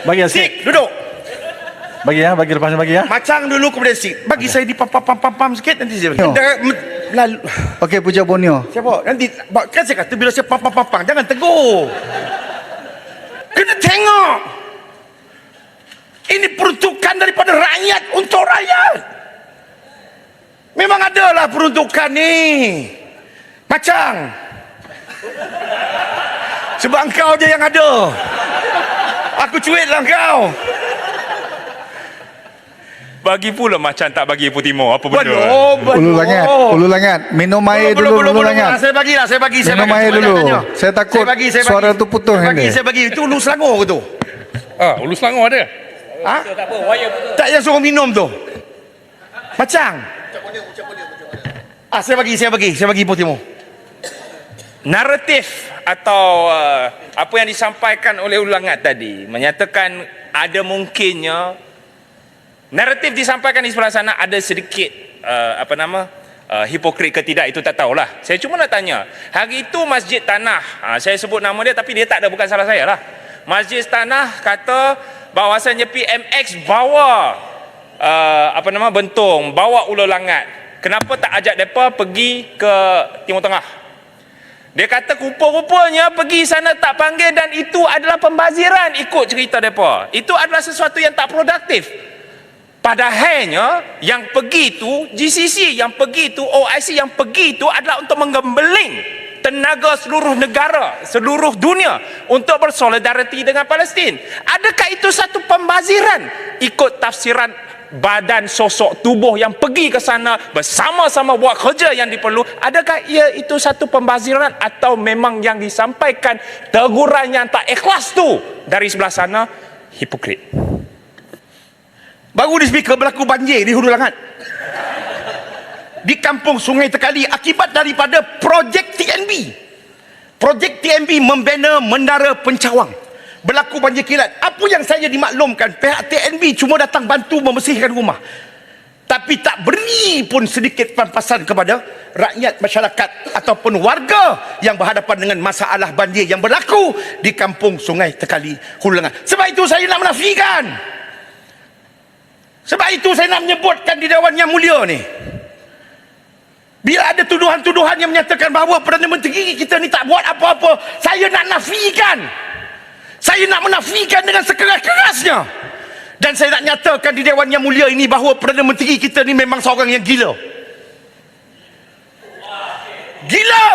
Bagi ya, Sik, duduk. bagi ya, bagi lepasnya bagi ya. Macang dulu kepada Sik. Bagi saya di pam sikit nanti saya bagi. Yo. Lalu Okey, Puja Borneo. siapa? Nanti kan saya kata bila saya pam jangan tegur. Kena tengok. Ini peruntukan daripada rakyat untuk rakyat. Memang adalah peruntukan ni. Macang. Sebab engkau je yang ada. Aku cuitlah engkau. Bagi pula macam tak bagi Ipoh Timur. Apa benda? Ulu Langat, Ulu Langat. Minum air dulu, Ulu Langat. Saya bagi. Minum air dulu. Saya takut suara tu putus. Saya bagi. Itu Ulu Selangor ke tu? Ulu Selangor ada. Ha? Tak yang suruh minum tu. Macang. Saya bagi Ipoh Timur. Naratif atau apa yang disampaikan oleh Ulangat tadi menyatakan ada mungkinnya naratif disampaikan di sebelah sana ada sedikit hipokrit ke tidak, itu tak tahulah. Saya cuma nak tanya, hari itu Masjid Tanah, saya sebut nama dia tapi dia tak ada, bukan salah saya lah. Masjid Tanah kata bahawasanya PMX bawa Bentong, bawa Ulu Langat. Kenapa tak ajak mereka pergi ke Timur Tengah? Dia kata rupa-rupanya pergi sana tak panggil dan itu adalah pembaziran ikut cerita mereka. Itu adalah sesuatu yang tak produktif. Padahalnya yang pergi itu GCC, yang pergi itu OIC, yang pergi itu adalah untuk menggembeling tenaga seluruh negara, seluruh dunia untuk bersolidariti dengan Palestin. Adakah itu satu pembaziran ikut tafsiran badan sosok tubuh yang pergi ke sana bersama-sama buat kerja yang diperlu? Adakah ia itu satu pembaziran atau memang yang disampaikan teguran yang tak ikhlas tu dari sebelah sana hipokrit? Baru di speaker berlaku banjir di Hulu Langat. Di kampung Sungai Tekali akibat daripada projek TNB. Projek TNB membina menara pencawang. Berlaku banjir kilat. Apa yang saya dimaklumkan, pihak TNB cuma datang bantu membersihkan rumah. Tapi tak beri pun sedikit pampasan kepada rakyat masyarakat ataupun warga yang berhadapan dengan masalah banjir yang berlaku di kampung Sungai Tekali, Hulu Langat. Sebab itu saya nak menafikan. Sebab itu saya nak menyebutkan di Dewan Yang Mulia ni, bila ada tuduhan-tuduhan yang menyatakan bahawa Perdana Menteri kita ni tak buat apa-apa, saya nak nafikan. Saya nak menafikan dengan sekeras-kerasnya. Dan saya nak nyatakan di Dewan Yang Mulia ini bahawa Perdana Menteri kita ni memang seorang yang gila. Gila.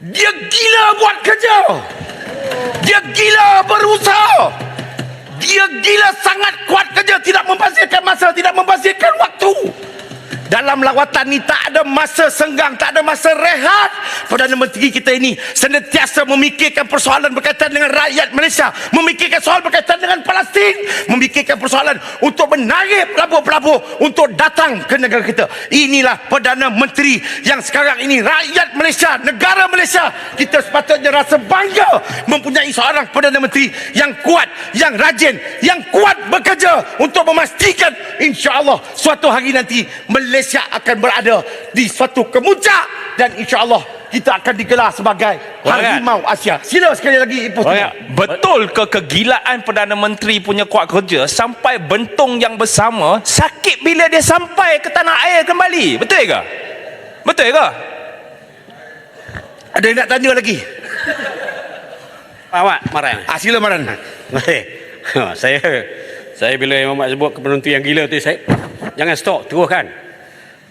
Dia gila buat kerja. Dia gila berusaha. Dia gila sangat kuat kerja, tidak membazirkan masa, tidak membazirkan waktu. Dalam lawatan ni tak ada masa senggang, tak ada masa rehat. Perdana Menteri kita ini senantiasa memikirkan persoalan berkaitan dengan rakyat Malaysia, memikirkan soal berkaitan dengan Palestin, memikirkan persoalan untuk menarik pelabur-pelabur untuk datang ke negara kita. Inilah Perdana Menteri yang sekarang ini rakyat Malaysia, negara Malaysia, kita sepatutnya rasa bangga mempunyai seorang Perdana Menteri yang kuat, yang rajin, yang kuat bekerja untuk memastikan insya-Allah suatu hari nanti Malaysia akan berada di suatu kemuncak dan insya-Allah kita akan digelar sebagai harimau Asia. Sila sekali lagi Ipoh Timur. Betul ke kegilaan Perdana Menteri punya kuat kerja sampai Bentong yang bersama sakit bila dia sampai ke tanah air kembali? Betul ke? Betul ke? Ada yang nak tanya lagi? Awak Maran. Sila Maran. Baik. Saya bila Imam Mat sebut Perdana Menteri yang gila tu, saya jangan stop, teruskan.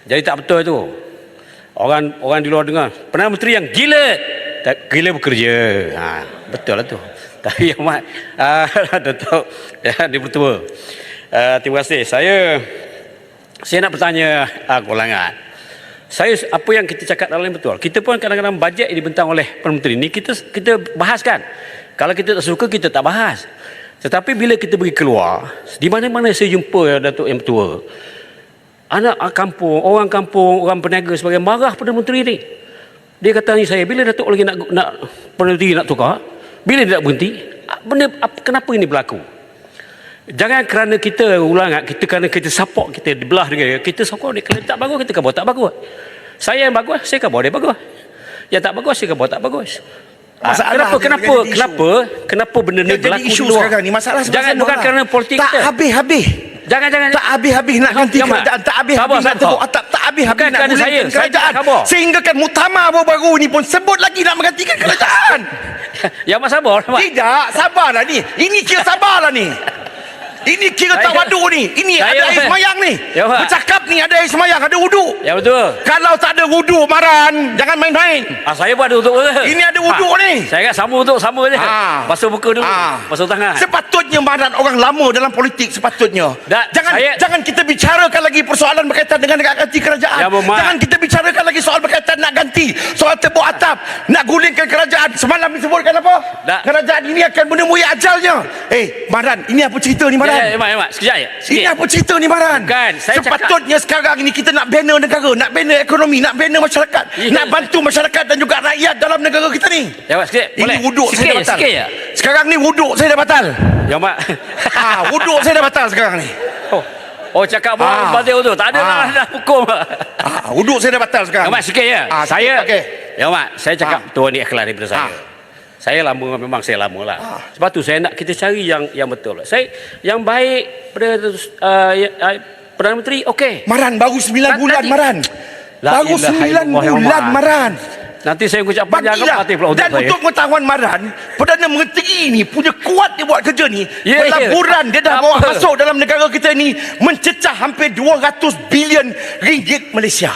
Jadi tak betul tu. Orang di luar dengar Perdana Menteri yang gila, tak gila bekerja. Betul lah tu. Tapi Yang Mat Datuk di Pertua, terima kasih. Saya nak bertanya Langat. Apa yang kita cakap dalam ini betul. Kita pun kadang-kadang bajet dibentang oleh Perdana Menteri ni kita bahaskan. Kalau kita tak suka, kita tak bahas. Tetapi bila kita pergi keluar, di mana-mana saya jumpa Datuk Yang Pertua, anak kampung, orang peniaga sebagai marah Perdana Menteri ni. Dia kata ni saya, bila Datuk lagi nak Perdana Menteri nak tukar, bila dia nak berhenti, kenapa ini berlaku? Jangan kerana kita kerana kita support, kita dibelah dengan kita support dia. Kalau tak bagus, kita kan buat tak bagus. Saya yang bagus, saya kan buat dia bagus. Yang tak bagus, saya kan buat tak bagus. Masalah Kenapa benda ni yang jadi berlaku isu di luar? sekarang ni masalah Jangan bukan kerana politik tak kita. habis-habis. Jangan. Tak habis-habis nak ganti Jamal. kerajaan, tak habis-habis Sabar, nak sabar. tepuk atap, tak habis-habis Bukan nak kerana gulingkan saya kerajaan. tak sabar. Sehingga kan muktamar baru-baru ni pun sebut lagi nak menggantikan kerajaan. Ya Mak sabar. Mak. Tidak, sabarlah ni. Ini kira sabarlah ni. Ini kira Saya- tawadu ni. Ini saya- ada air semayang ni. Ya, Pak. Bercakap ni ada air semayang, ada wuduk. Ya betul. Kalau tak ada wuduk Maran, jangan main-main. Saya pun ada untuk Ini ada wuduk ni. Saya kat sama je. Basuh muka dulu. Basuh tangan. Sepatutnya Maran orang lama dalam politik sepatutnya. Jangan kita bicarakan lagi persoalan berkaitan dengan nak ganti kerajaan. Ya, Mak. Jangan kita bicarakan lagi soal berkaitan nak ganti, soal tepuk atap, nak gulingkan kerajaan. Semalam disebutkan apa? Kerajaan ini akan menemui ajalnya. Maran, ini apa cerita ni Maran? Ya, Mak. Sekejap je. Ini apa cerita ni Maran? Bukan, saya sepatutnya sekarang ini kita nak bina negara, nak bina ekonomi, nak bina masyarakat, nak bantu masyarakat dan juga rakyat dalam negara kita ni. Ya Mak, sikit. Ini Boleh? wuduk saya dah batal. Sikit je. Sekarang ni wuduk saya dah batal. Ya Mak. Wuduk saya dah batal sekarang ni. Oh cakap batal tu. Tak ada dah hukum. Wuduk saya dah batal sekarang. Ya Mak, sikit je. Saya okey. Ya Mak, saya cakap tuan ni ikhlas daripada saya. Saya lama, memang saya lama lah. Sebab tu saya nak kita cari yang betul. Saya yang baik pada Perdana Menteri, okey. Maran baru 9 bulan Maran. Baru 9 bulan Maran. Nanti saya ucap panjang parti pula untuk dan saya. untuk pengetahuan Maran, Perdana Menteri ni punya kuat dia buat kerja ni. Pelaburan dia dah bawa masuk dalam negara kita ni mencecah hampir 200 bilion ringgit Malaysia.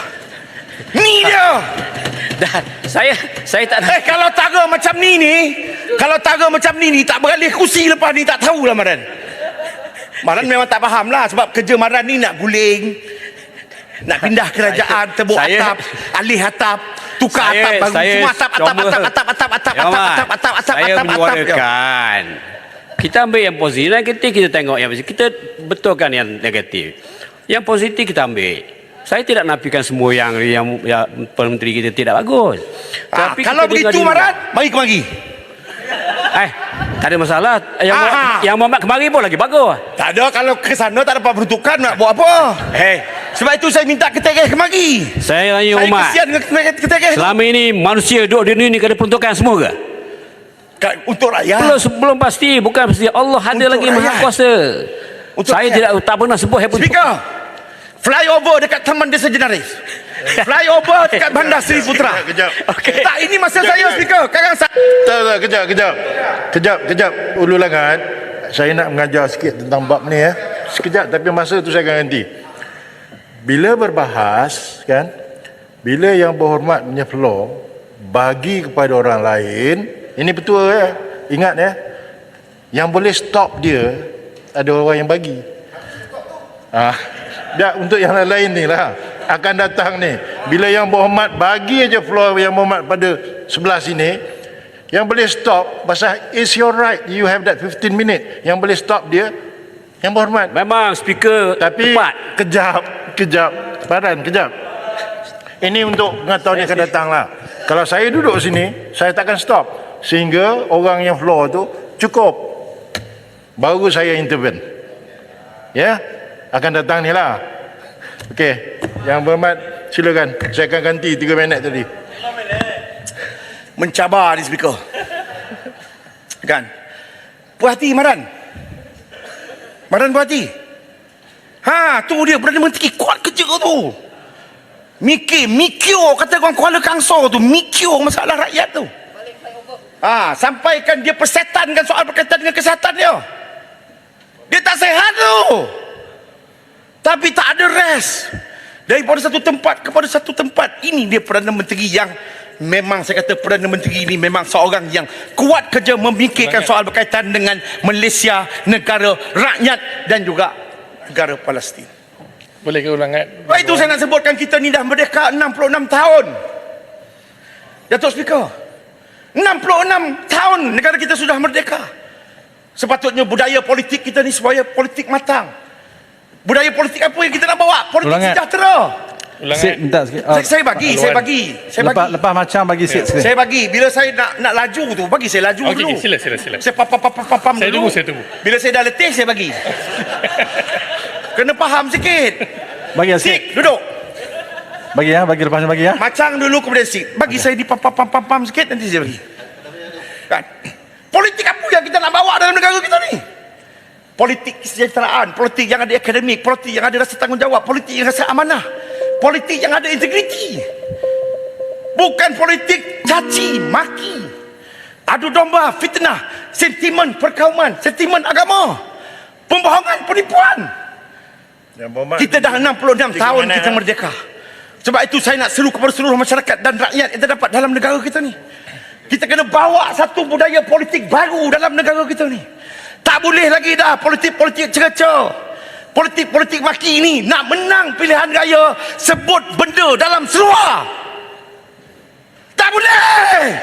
Ni dia. Saya tak nak. Kalau tara macam ni tak beralih kursi lepas ni tak tahulah Maran. Maran memang tak faham lah sebab kerja Maran ni nak guling, nak pindah kerajaan, tebuk atap, alih atap, tukar atap baru, semua atap. Saya menyuarakan. Kita ambil yang positif, negatif kita tengok yang positif. Kita betulkan yang negatif. Yang positif kita ambil. Saya tidak nafikan semua yang Perdana Menteri kita tidak bagus. Tapi kalau begitu Maran, mari kemari. Tak ada masalah. Yang Muhammad kemari pun lagi bagus. Tak ada, kalau ke sana tak dapat peruntukan nak buat apa? Sebab itu saya minta keteres kemari. Saya tanya Umat. Saya kesian keteres. Selama ini manusia duduk di dunia ni kena peruntukan semua ke? Untuk rakyat. Belum pasti, bukan pasti. Allah ada Untuk lagi rakyat. Maha Kuasa. Saya tak pernah sebut Speaker, flyover dekat Taman Desa Jenaris. Flyover dekat Bandar Seri Putra. Kejap. Okey. Tak, ini masa saya Speaker. Tak, kejap. Ulu Langat, saya nak mengajar sikit tentang bab ni ya. Sekejap, tapi masa tu saya akan ganti. Bila berbahas, kan, bila yang berhormat punya floor bagi kepada orang lain, ini betul ya. Ingat ya. Yang boleh stop dia ada orang yang bagi. Untuk yang lain ni lah akan datang ni. Bila yang berhormat bagi aja floor yang berhormat pada sebelah sini, yang boleh stop pasal it's your right, you have that 15 minit. Yang boleh stop dia yang berhormat. Memang speaker Tapi tepat. kejap Baran, kejap. Ini untuk pengetahuan yang akan datang lah. Kalau saya duduk sini, saya takkan stop sehingga orang yang floor tu cukup, baru saya intervene. Ya, akan datang ni lah. Okey, yang berhormat silakan. Saya akan ganti 3 minit tadi. Mencabar ni Speaker. Kan? Puas hati Maran. Maran puas hati. Tu dia Perdana Menteri kuat kerja tu. Mikir kata orang Kuala Kangsar tu, mikir masalah rakyat tu. Sampaikan dia persetankan soal berkaitan dengan kesihatan dia. Dia tak sihat tu. Tapi tak ada rest. Daripada satu tempat kepada satu tempat. Ini dia Perdana Menteri yang memang saya kata Perdana Menteri ini memang seorang yang kuat kerja memikirkan soal berkaitan dengan Malaysia, negara rakyat dan juga negara Palestin. Boleh ke ulangan? Sebab itu saya nak sebutkan kita ni dah merdeka 66 tahun. Datuk Speaker, 66 tahun negara kita sudah merdeka. Sepatutnya budaya politik kita ni supaya politik matang. Budaya politik apa yang kita nak bawa? Politik Ulangan. sejahtera. Minta sikit. Saya bagi. Lepas macam bagi sikit. Saya bagi. Bila saya nak laju tu, bagi saya laju dulu. Okey, sila. Saya pam Saya dulu. tunggu. Bila saya dah letih, saya bagi. Kena faham sikit. Bagi Sik, sikit. duduk. Bagi lepas ni bagi ya. Macam dulu kemudian sik. Bagi saya di pam sikit, nanti saya bagi. Kan? Politik apa yang kita nak bawa dalam negara kita ni? Politik kesejahteraan, politik yang ada akademik, politik yang ada rasa tanggungjawab, politik yang rasa amanah, politik yang ada integriti. Bukan politik caci, maki, adu domba, fitnah, sentimen perkauman, sentimen agama, pembohongan, penipuan. Ya, Muhammad, Kita dah 66 tahun mana, kita merdeka. Sebab itu saya nak seru kepada seluruh masyarakat dan rakyat yang terdapat dalam negara kita ni. Kita kena bawa satu budaya politik baru dalam negara kita ni. Tak boleh lagi dah politik-politik cerca, politik-politik maki ni. Nak menang pilihan raya, sebut benda dalam seluar. Tak boleh.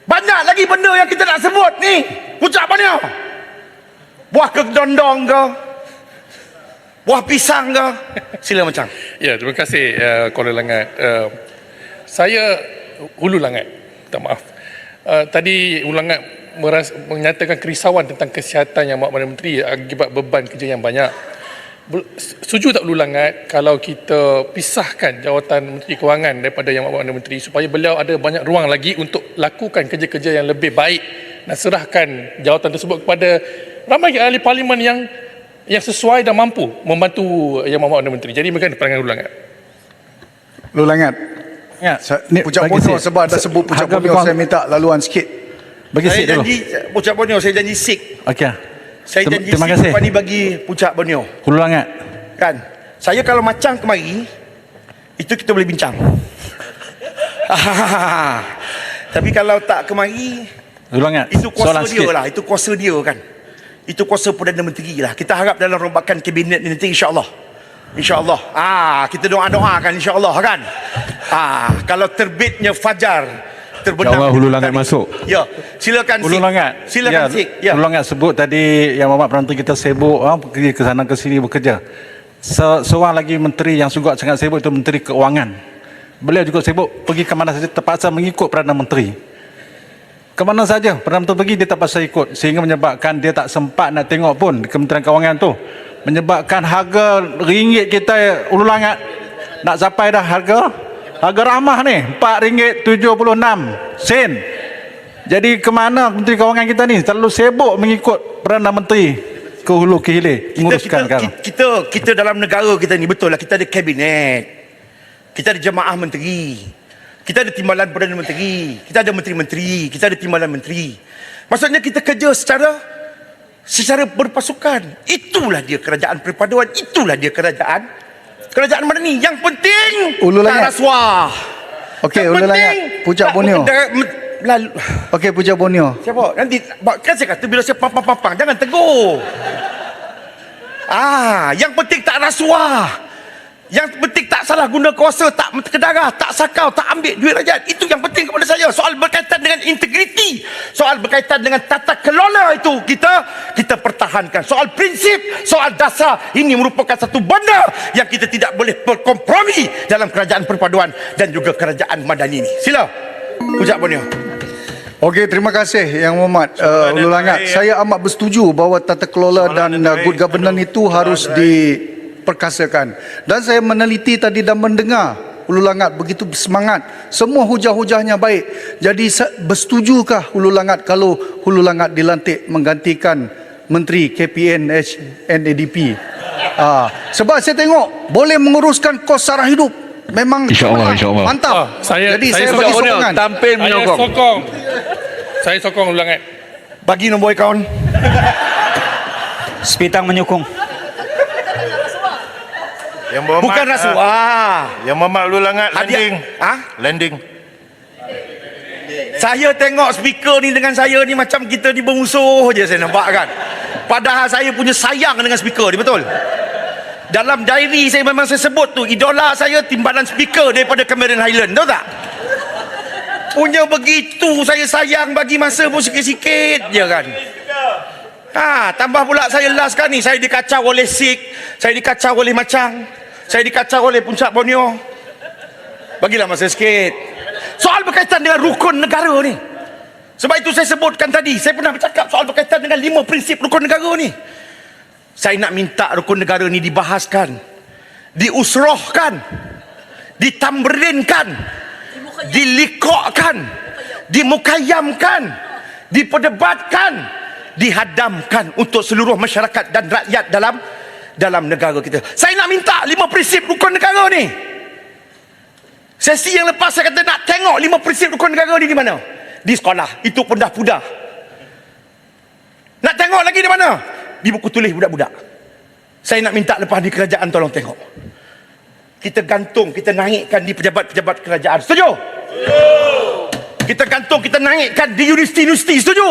Banyak lagi benda yang kita nak sebut ni. Puncak Borneo. Buah kedondong ke? Buah pisang ke? Sila Macang. Ya, terima kasih Kuala Langat. Saya Hulu Langat. Minta maaf. Tadi Hulu Langat menyatakan kerisauan tentang kesihatan yang Perdana Menteri akibat beban kerja yang banyak. Setuju tak Hulu Langat kalau kita pisahkan jawatan Menteri Kewangan daripada yang Perdana Menteri supaya beliau ada banyak ruang lagi untuk lakukan kerja-kerja yang lebih baik dan serahkan jawatan tersebut kepada ramai ahli parlimen yang sesuai dan mampu membantu Yang Perdana Menteri. Jadi bagaimana pandangan Hulu Langat? Hulu Langat. Ya, Puncak bagi Borneo sikit. sebab ada sebut Puncak Harga Borneo, lebih saya minta laluan sikit. Bagi Saya sikit dulu. janji Puncak Borneo, saya janji sik. Okey. Saya janji Terima sik kasih. lepas ni bagi Puncak Borneo. Hulu Langat. Kan? Saya kalau Macang kemari, itu kita boleh bincang. Tapi kalau tak kemari, Hulu Langat. itu kuasa Soalan dia sikit. lah. Itu kuasa dia kan. Itu kuasa Perdana Menteri lah. Kita harap dalam rombakan kabinet ni nanti insya-Allah. InsyaAllah. Kita doa-doakan insyaAllah kan. Kalau terbitnya fajar, terbenam. InsyaAllah Hulu Langat masuk. Ya, silakan Hulu Sik. Langat. Silakan Sik. Ya. Hulu Langat sebut tadi yang Muhammad Perdana Menteri kita sibuk pergi ke sana ke sini bekerja. Seorang lagi menteri yang juga sangat sibuk itu Menteri Keuangan. Beliau juga sibuk pergi ke mana saja terpaksa mengikut Perdana Menteri. Ke mana saja Perdana Menteri pergi dia terpaksa ikut sehingga menyebabkan dia tak sempat nak tengok pun di Kementerian Keuangan tu. Menyebabkan harga ringgit kita Hulu Langat nak sampai dah harga ramah ni RM4.76. Jadi ke mana Menteri Keuangan kita ni terlalu sibuk mengikut Perdana Menteri ke hulu ke hilir menguruskan sekarang. Kita dalam negara kita ni betul lah, kita ada kabinet, kita ada jemaah menteri, kita ada timbalan Perdana Menteri, kita ada menteri-menteri, kita ada timbalan menteri. Maksudnya kita kerja secara berpasukan. Itulah dia kerajaan perpaduan, itulah dia kerajaan mana ni. Yang penting Hulu tak Langat. rasuah. Okey, Yang Hulu penting Langat. Puncak tak Borneo. lalu. Okey, Puncak Borneo. Siapa? Nanti kan saya kata bila saya pang jangan tegur. Yang penting tak rasuah. Yang penting tak salah guna kuasa, tak kedarah, tak sakau, tak ambil duit rakyat. Itu yang penting kepada saya. Soal berkaitan dengan integriti, soal berkaitan dengan tata kelola itu kita pertahankan. Soal prinsip, soal dasar, ini merupakan satu benda yang kita tidak boleh berkompromi dalam kerajaan perpaduan dan juga kerajaan madani ini. Sila Puncak Borneo. Okey, terima kasih Yang Muhammad Hulu Langat. Saya amat bersetuju bahawa tata kelola dan good governance itu harus diperkasakan. Dan saya meneliti tadi dan mendengar Hulu Langat begitu semangat. Semua hujah-hujahnya baik. Jadi bersetujukah Hulu Langat kalau Hulu Langat dilantik menggantikan Menteri KPN NADP? Sebab saya tengok boleh menguruskan kos sara hidup. Memang InsyaAllah, insyaAllah. mantap. Saya Jadi saya sokong bagi Borneo. sokongan. Tampil menyokong. Saya sokong Hulu Langat. Bagi nombor akaun. Sepitang menyokong. Yang Muhammad, Bukan rasuah. Yang Muhammad Hulu Langat Hadiah. landing. Saya tengok speaker ni dengan saya ni macam kita ni bermusuh je, saya nampak kan. Padahal saya punya sayang dengan speaker ni, betul. Dalam diary saya memang saya sebut tu, idola saya timbalan speaker daripada Cameron Highland, tahu tak? Punya begitu saya sayang, bagi masa pun sikit-sikit je kan. Tambah pula saya last kan ni, saya dikacau oleh Sik, saya dikacau oleh Macang, saya dikacau oleh Puncak Borneo. Bagilah masa sikit. Soal berkaitan dengan rukun negara ni. Sebab itu saya sebutkan tadi, saya pernah bercakap soal berkaitan dengan 5 prinsip rukun negara ni. Saya nak minta rukun negara ni dibahaskan, diusrohkan, ditamrinkan, dilikokkan, dimukayamkan, diperdebatkan, dihadamkan untuk seluruh masyarakat dan rakyat dalam negara kita. Saya nak minta 5 prinsip rukun negara ni. Sesi yang lepas saya kata nak tengok 5 prinsip rukun negara ni di mana? Di sekolah. Itu pun dah pudar. Nak tengok lagi di mana? Di buku tulis budak-budak. Saya nak minta lepas di kerajaan tolong tengok. Kita gantung, kita naikkan di pejabat-pejabat kerajaan. Setuju? Kita gantung, kita naikkan di universiti-universiti. Setuju?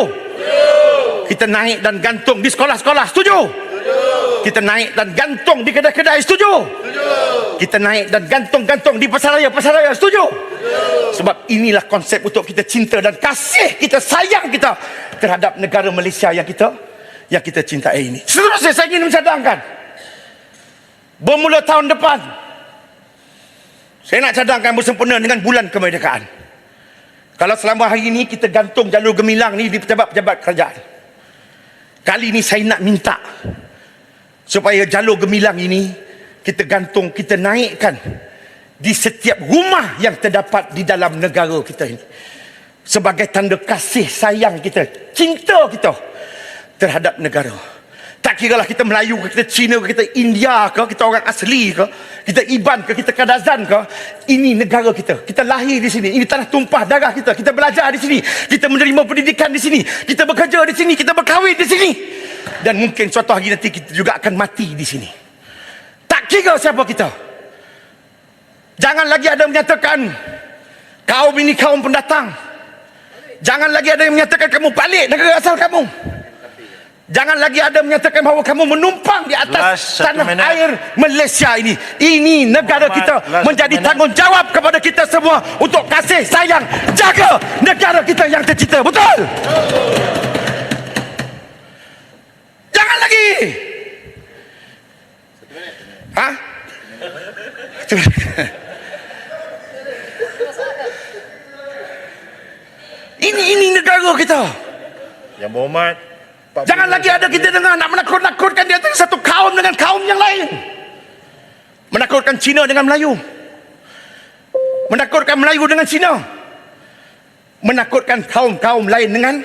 Kita naik dan gantung di sekolah-sekolah. Setuju? Kita naik dan gantung di kedai-kedai. Setuju? Kita naik dan gantung-gantung di pasaraya. Setuju? Sebab inilah konsep untuk kita cinta dan kasih kita, sayang kita terhadap negara Malaysia yang kita cintai ini. Seterusnya saya ingin mencadangkan, bermula tahun depan saya nak cadangkan bersempena dengan bulan kemerdekaan. Kalau selama hari ini kita gantung jalur gemilang ni di pejabat-pejabat kerajaan, kali ini saya nak minta supaya jalur gemilang ini kita gantung, kita naikkan di setiap rumah yang terdapat di dalam negara kita ini, sebagai tanda kasih sayang kita, cinta kita terhadap negara. Tak kiralah kita Melayu ke, kita Cina ke, kita India ke, kita orang asli ke, kita Iban ke, kita Kadazan ke, ini negara kita. Kita lahir di sini, ini tanah tumpah darah kita. Kita belajar di sini, kita menerima pendidikan di sini, kita bekerja di sini, kita berkahwin di sini, dan mungkin suatu hari nanti kita juga akan mati di sini. Tak kira siapa kita. Jangan lagi ada menyatakan kaum ini kaum pendatang. Jangan lagi ada yang menyatakan kamu balik negara asal kamu. Jangan lagi ada menyatakan bahawa kamu menumpang di atas tanah air Malaysia ini. Ini negara kita, menjadi tanggungjawab kepada kita semua untuk kasih sayang, jaga negara kita yang tercinta. Betul? Jangan lagi. Ha? Ini negara kita. Yang Muhammad, Jangan lagi ada kita dengar nak menakut-nakutkan di antara satu kaum dengan kaum yang lain. Menakutkan Cina dengan Melayu. Menakutkan Melayu dengan Cina. Menakutkan kaum-kaum lain dengan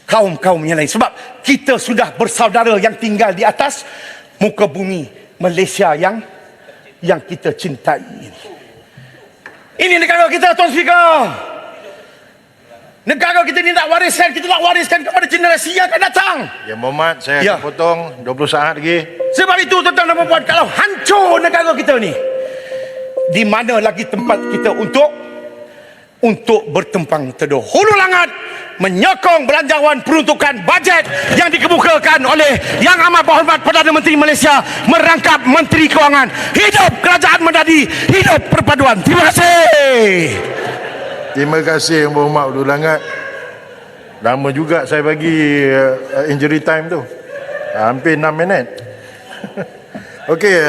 kaum-kaum yang lain. Sebab kita sudah bersaudara yang tinggal di atas muka bumi Malaysia yang kita cintai ini. Ini negara kita, Tuan Speaker. Negara kita ni nak wariskan, kita nak wariskan kepada generasi yang akan datang. Ya Muhammad, saya Ya. akan potong 20 saat lagi. Sebab itu tuan-tuan dan puan-puan, kalau hancur negara kita ni, di mana lagi tempat kita untuk bertempang teduh? Hulu Langat menyokong belanjawan peruntukan bajet yang dikemukakan oleh Yang Amat Berhormat Perdana Menteri Malaysia merangkap Menteri Kewangan. Hidup Kerajaan Medadi, hidup perpaduan. Terima kasih. Terima kasih Yang Berhormat Hulu Langat. Lama juga saya bagi injury time tu. Hampir 6 minit. Okey.